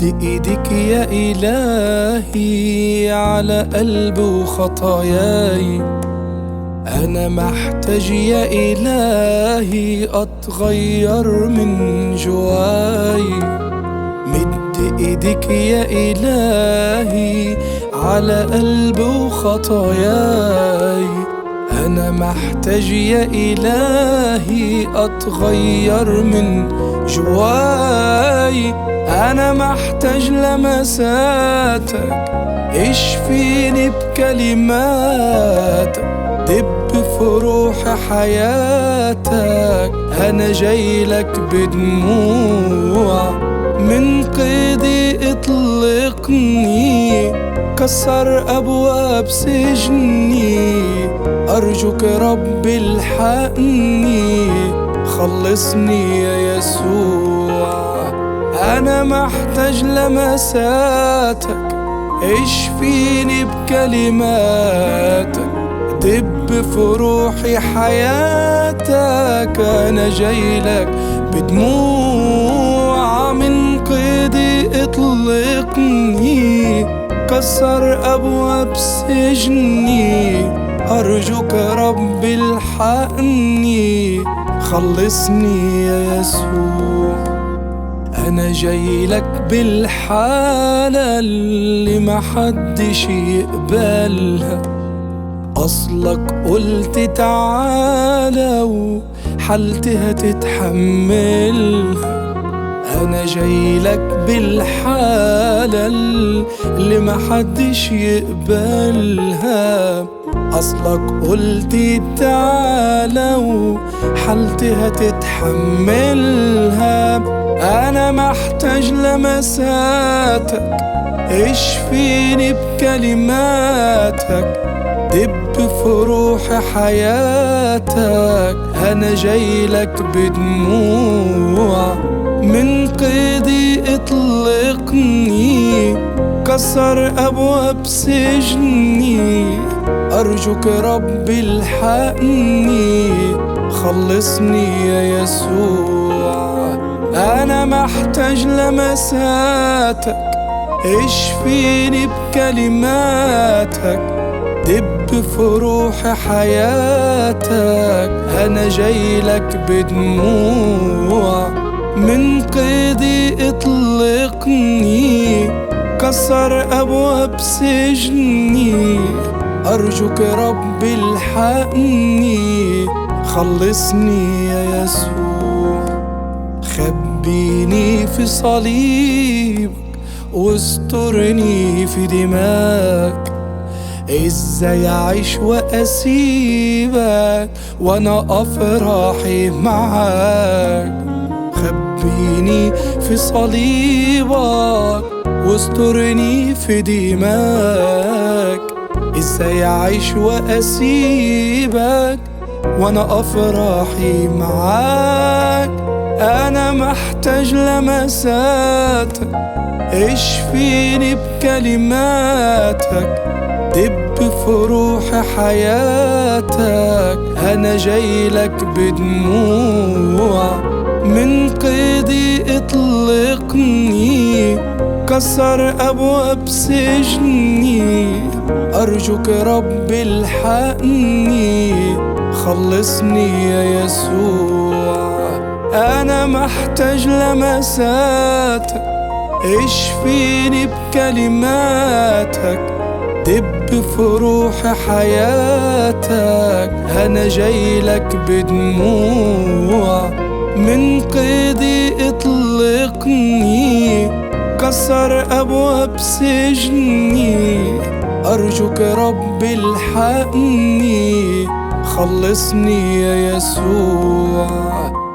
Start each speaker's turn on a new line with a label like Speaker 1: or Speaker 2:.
Speaker 1: ايدك يا إلهي على قلبي وخطاياي. أنا محتاج يا إلهي أتغير من جواي. مد ايدك يا إلهي على قلبي وخطاياي. أنا محتاج يا إلهي أتغير من جواي. أنا محتاج لمساتك، اشفيني بكلماتك، دب في روحي حياتك. أنا جايلك بدموع، من قيدي اطلقني، كسر أبواب سجني. أرجوك ربي الحقني، خلصني يا يسوع. أنا محتاج لمساتك، اشفيني بكلماتك، دب في روحي حياتك. أنا جايلك بدموع، من قيدي اطلقني، كسر أبواب سجني. أرجوك ربي الحقني، خلصني يا يسوع. أنا جايلك بالحالة اللي محدش يقبلها، أصلك قلت تعالى وحالتي هتتحملها. أنا جايلك بالحالة اللي محدش يقبلها، أصلك قلت تعالى وحالتي هتتحملها. أنا محتاج لمساتك، اشفيني بكلماتك، دب في روحي حياتك. أنا جايلك بدموع، من قيدي اطلقني، كسر أبواب سجني. أرجوك ربي الحقني، خلصني يا يسوع. أنا محتاج لمساتك، اشفيني بكلماتك، دب في روحي حياتك. أنا جايلك بدموع، من قيدي اطلقني، كسر أبواب سجني. أرجوك ربي الحقني، خلصني يا يسوع. خبيني في صليبك واسترني في دماغك، ازاي اعيش واسيبك وانا افراحي معاك. خبيني في صليبك واسترني في دماغك، ازاي اعيش واسيبك وانا افراحي معاك. أنا محتاج لمساتك، اشفيني بكلماتك، دب في روحي حياتك. أنا جايلك بدموع، من قيدي اطلقني، كسر أبواب سجني. أرجوك ربي الحقني، خلصني يا يسوع. أنا محتاج لمساتك، اشفيني بكلماتك، دب في روحي حياتك. أنا جايلك بدموع، من قيدي اطلقني، كسر أبواب سجني. أرجوك ربي الحقني، خلصني يا يسوع.